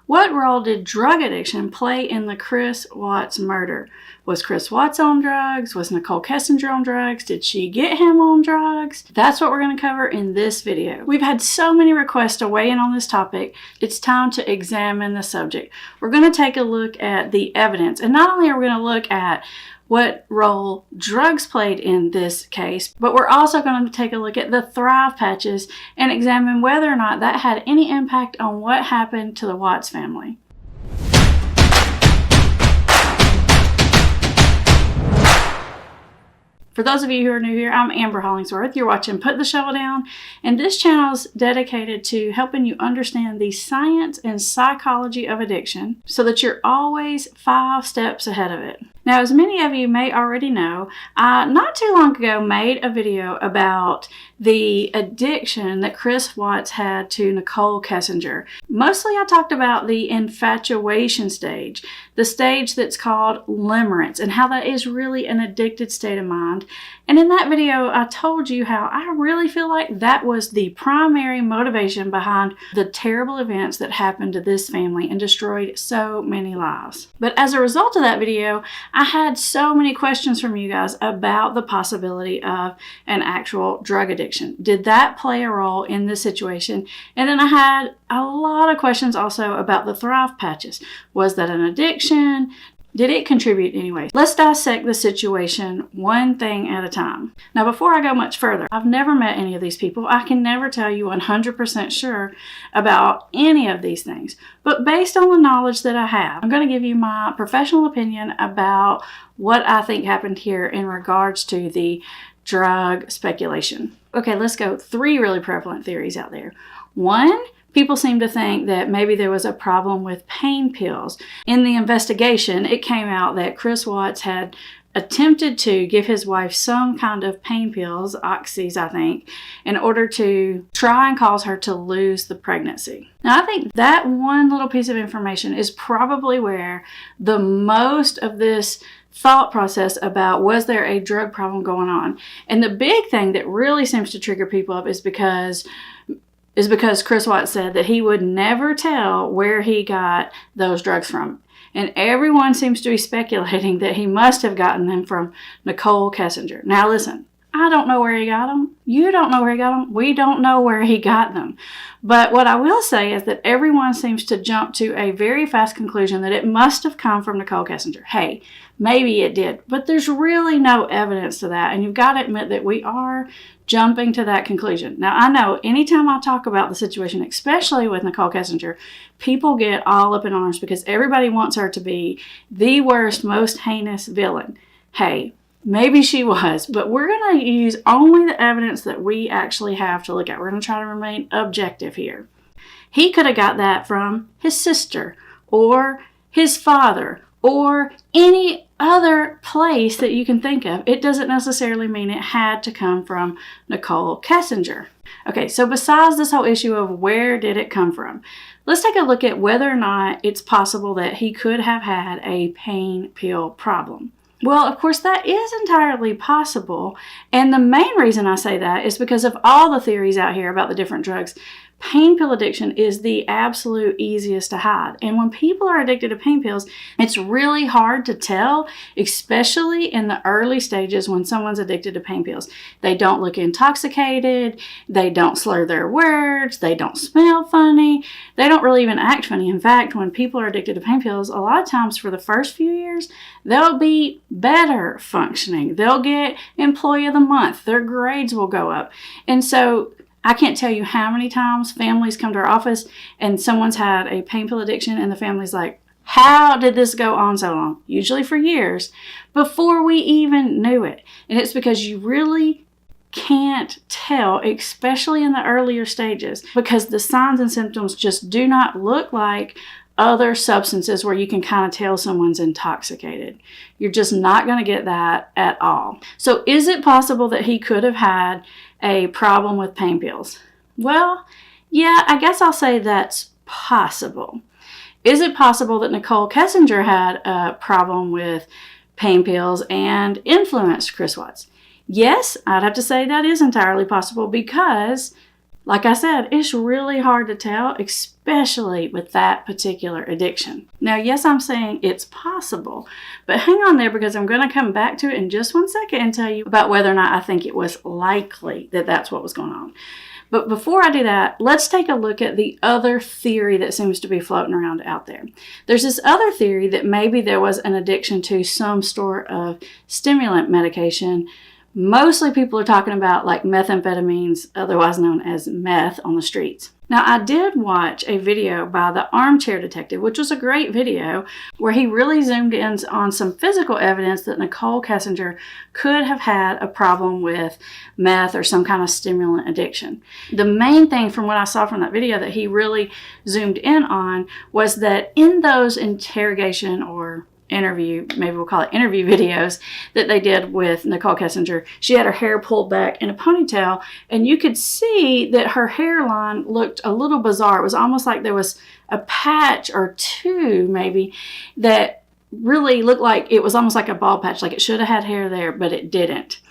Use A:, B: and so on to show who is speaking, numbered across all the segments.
A: What role did drug addiction play in the Chris Watts murder? Was Chris Watts on drugs? Was Nicol Kessinger on drugs? Did she get him on drugs? That's what we're going to cover in this video. We've had so many requests to weigh in on this topic. It's time to examine the subject. We're going to take a look at the evidence, and not only are we going to look at what role drugs played in this case, but we're also going to take a look at the Thrive patches and examine whether or not that had any impact on what happened to the Watts family. For those of you who are new here, I'm Amber Hollingsworth. You're watching Put the Shovel Down, and this channel is dedicated to helping you understand the science and psychology of addiction so that you're always 5 steps ahead of it. Now, as many of you may already know, I not too long ago made a video about the addiction that Chris Watts had to Nicol Kessinger. Mostly I talked about the infatuation stage, the stage that's called limerence, and how that is really an addicted state of mind. And in that video, I told you how I really feel like that was the primary motivation behind the terrible events that happened to this family and destroyed so many lives. But as a result of that video, I had so many questions from you guys about the possibility of an actual drug addiction. Did that play a role in this situation? And then I had a lot of questions also about the Thrive patches. Was that an addiction? Did it contribute anyway? Let's dissect the situation one thing at a time. Now, before I go much further, I've never met any of these people. I can never tell you 100% sure about any of these things. But based on the knowledge that I have, I'm going to give you my professional opinion about what I think happened here in regards to the drug speculation. Okay, let's go. 3 really prevalent theories out there. 1, people seem to think that maybe there was a problem with pain pills. In the investigation, it came out that Chris Watts had attempted to give his wife some kind of pain pills, oxys I think, in order to try and cause her to lose the pregnancy. Now, I think that one little piece of information is probably where the most of this thought process about was there a drug problem going on. And the big thing that really seems to trigger people up is because Chris Watts said that he would never tell where he got those drugs from. And everyone seems to be speculating that he must have gotten them from Nicol Kessinger. Now listen, I don't know where he got them. You don't know where he got them. We don't know where he got them. But what I will say is that everyone seems to jump to a very fast conclusion that it must have come from Nicol Kessinger. Hey, maybe it did, but there's really no evidence to that. And you've got to admit that we are jumping to that conclusion. Now, I know anytime I talk about the situation, especially with Nicol Kessinger, people get all up in arms because everybody wants her to be the worst, most heinous villain. Hey, maybe she was, but we're going to use only the evidence that we actually have to look at. We're going to try to remain objective here. He could have got that from his sister or his father or any other place that you can think of. It doesn't necessarily mean it had to come from Nicol Kessinger. Okay, so besides this whole issue of where did it come from, let's take a look at whether or not it's possible that he could have had a pain pill problem. Well, of course, that is entirely possible. And the main reason I say that is because of all the theories out here about the different drugs. Pain pill addiction is the absolute easiest to hide. And when people are addicted to pain pills, it's really hard to tell, especially in the early stages when someone's addicted to pain pills. They don't look intoxicated, they don't slur their words, they don't smell funny, they don't really even act funny. In fact, when people are addicted to pain pills, a lot of times for the first few years, they'll be better functioning. They'll get Employee of the Month. Their grades will go up. And so I can't tell you how many times families come to our office and someone's had a pain pill addiction and the family's like, how did this go on so long? Usually for years, before we even knew it. And it's because you really can't tell, especially in the earlier stages, because the signs and symptoms just do not look like other substances where you can kind of tell someone's intoxicated. You're just not going to get that at all. So is it possible that he could have had a problem with pain pills? Well, yeah, I guess I'll say that's possible. Is it possible that Nicol Kessinger had a problem with pain pills and influenced Chris Watts? Yes, I'd have to say that is entirely possible because Like I said, it's really hard to tell, especially with that particular addiction. Now, yes, I'm saying it's possible, but hang on there because I'm going to come back to it in just one second and tell you about whether or not I think it was likely that that's what was going on. But before I do that, let's take a look at the other theory that seems to be floating around out there. There's this other theory that maybe there was an addiction to some sort of stimulant medication. Mostly people are talking about like methamphetamines, otherwise known as meth, on the streets. Now, I did watch a video by the Armchair Detective, which was a great video, where he really zoomed in on some physical evidence that Nicol Kessinger could have had a problem with meth or some kind of stimulant addiction. The main thing from what I saw from that video that he really zoomed in on was that in those interrogation or interview, maybe we'll call it interview videos that they did with Nicol Kessinger, she had her hair pulled back in a ponytail, and you could see that her hairline looked a little bizarre. It was almost like there was a patch or two maybe that really looked like it was almost like a bald patch, like it should have had hair there, but it didn't.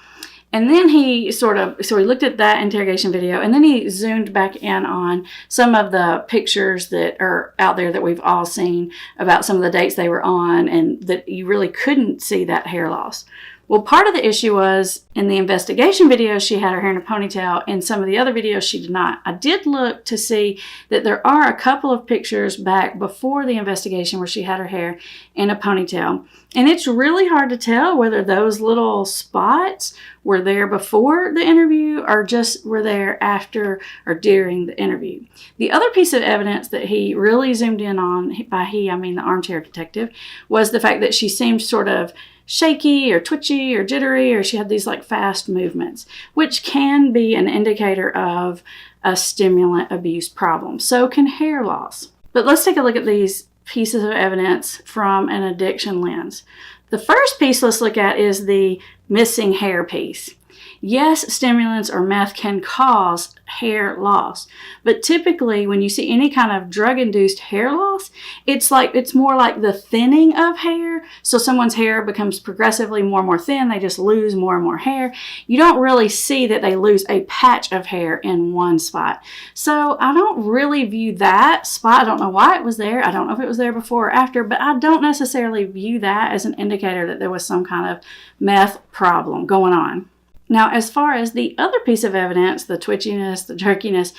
A: And then he looked at that interrogation video, and then he zoomed back in on some of the pictures that are out there that we've all seen about some of the dates they were on, and that you really couldn't see that hair loss. Well, part of the issue was in the investigation video, she had her hair in a ponytail. In some of the other videos, she did not. I did look to see that there are a couple of pictures back before the investigation where she had her hair in a ponytail. And it's really hard to tell whether those little spots were there before the interview or just were there after or during the interview. The other piece of evidence that he really zoomed in on, by he, I mean the Armchair Detective, was the fact that she seemed sort of shaky or twitchy or jittery, or she had these like fast movements, which can be an indicator of a stimulant abuse problem. So can hair loss. But let's take a look at these pieces of evidence from an addiction lens. The first piece let's look at is the missing hair piece. Yes, stimulants or meth can cause hair loss, but typically when you see any kind of drug-induced hair loss, it's more like the thinning of hair. So someone's hair becomes progressively more and more thin, they just lose more and more hair. You don't really see that they lose a patch of hair in one spot. So I don't really view that spot, I don't know why it was there, I don't know if it was there before or after, but I don't necessarily view that as an indicator that there was some kind of meth problem going on. Now, as far as the other piece of evidence, the twitchiness, the jerkiness,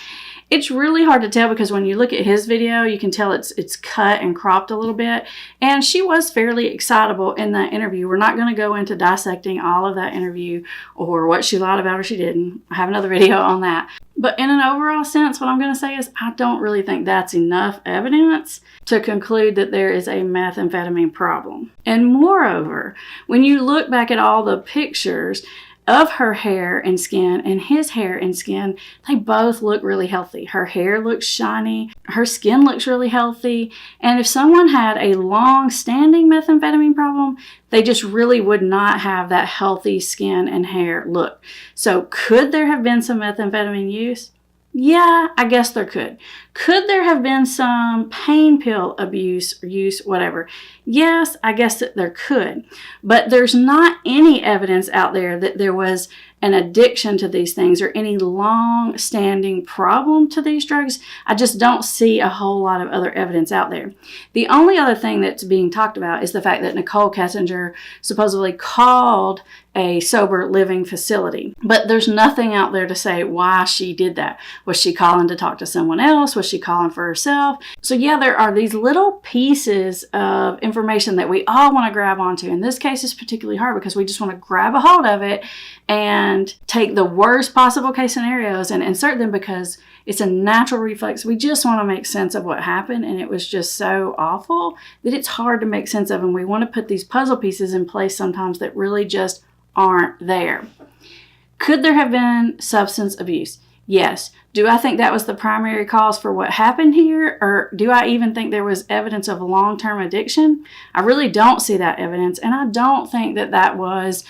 A: it's really hard to tell because when you look at his video, you can tell it's cut and cropped a little bit. And she was fairly excitable in that interview. We're not going to go into dissecting all of that interview or what she lied about or she didn't. I have another video on that. But in an overall sense, what I'm going to say is I don't really think that's enough evidence to conclude that there is a methamphetamine problem. And moreover, when you look back at all the pictures of her hair and skin and his hair and skin, they both look really healthy. Her hair looks shiny, her skin looks really healthy, and if someone had a long-standing methamphetamine problem, they just really would not have that healthy skin and hair look. So could there have been some methamphetamine use? Yeah, I guess there could. Could there have been some pain pill abuse or use, whatever? Yes, I guess that there could. But there's not any evidence out there that there was an addiction to these things or any long-standing problem to these drugs. I just don't see a whole lot of other evidence out there. The only other thing that's being talked about is the fact that Nicol Kessinger supposedly called a sober living facility. But there's nothing out there to say why she did that. Was she calling to talk to someone else? Was she calling for herself? So yeah, there are these little pieces of information that we all want to grab onto. In this case, it's particularly hard because we just want to grab a hold of it and take the worst possible case scenarios and insert them because it's a natural reflex. We just want to make sense of what happened, and it was just so awful that it's hard to make sense of, and we want to put these puzzle pieces in place sometimes that really just aren't there. Could there have been substance abuse? Yes. Do I think that was the primary cause for what happened here? Or do I even think there was evidence of long-term addiction? I really don't see that evidence, and I don't think that that was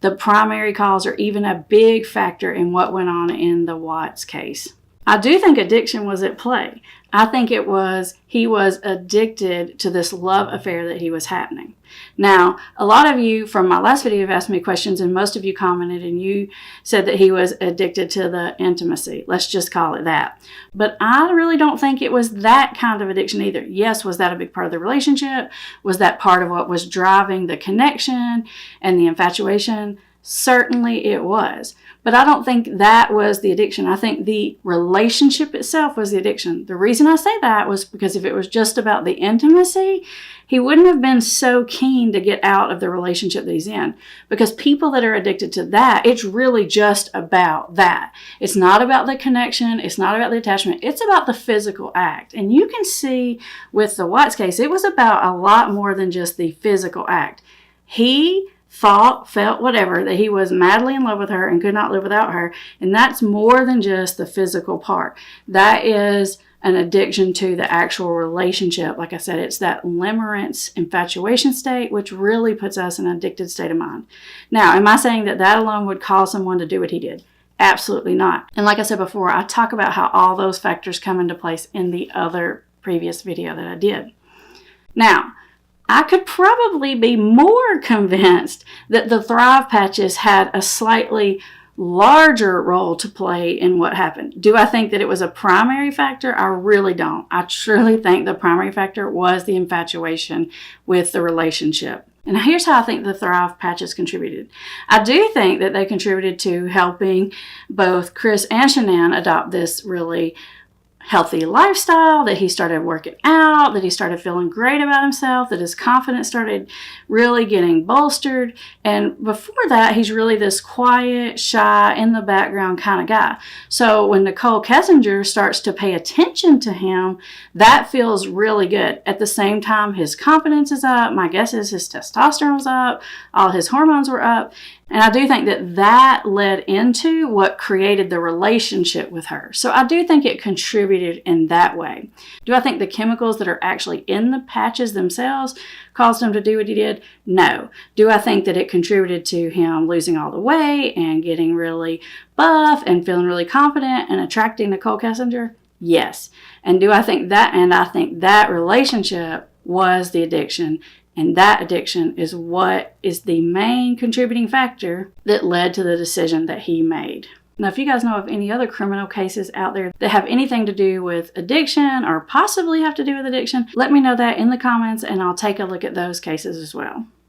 A: the primary cause or even a big factor in what went on in the Watts case. I do think addiction was at play. I think he was addicted to this love affair that he was happening. Now, a lot of you from my last video have asked me questions, and most of you commented and you said that he was addicted to the intimacy. Let's just call it that. But I really don't think it was that kind of addiction either. Yes, was that a big part of the relationship? Was that part of what was driving the connection and the infatuation? Certainly it was. But I don't think that was the addiction. I think the relationship itself was the addiction. The reason I say that was because if it was just about the intimacy, he wouldn't have been so keen to get out of the relationship that he's in. Because people that are addicted to that, it's really just about that. It's not about the connection. It's not about the attachment. It's about the physical act. And you can see with the White's case, it was about a lot more than just the physical act. He thought, felt, whatever, that he was madly in love with her and could not live without her. And that's more than just the physical part. That is an addiction to the actual relationship. Like I said, it's that limerence infatuation state, which really puts us in an addicted state of mind. Now, am I saying that that alone would cause someone to do what he did? Absolutely not. And like I said before, I talk about how all those factors come into place in the other previous video that I did. Now, I could probably be more convinced that the Thrive patches had a slightly larger role to play in what happened. Do I think that it was a primary factor? I really don't. I truly think the primary factor was the infatuation with the relationship. And here's how I think the Thrive patches contributed. I do think that they contributed to helping both Chris and Shanann adopt this really healthy lifestyle, that he started working out, that he started feeling great about himself, that his confidence started really getting bolstered. And before that, he's really this quiet, shy, in the background kind of guy. So when Nicol Kessinger starts to pay attention to him, that feels really good. At the same time, his confidence is up. My guess is his testosterone was up. All his hormones were up. And I do think that that led into what created the relationship with her. So I do think it contributed in that way. Do I think the chemicals that are actually in the patches themselves caused him to do what he did? No. Do I think that it contributed to him losing all the weight and getting really buff and feeling really confident and attracting Nicol Kessinger? Yes. And do I think that, and I think that relationship was the addiction. And that addiction is what is the main contributing factor that led to the decision that he made. Now, if you guys know of any other criminal cases out there that have anything to do with addiction or possibly have to do with addiction, let me know that in the comments and I'll take a look at those cases as well.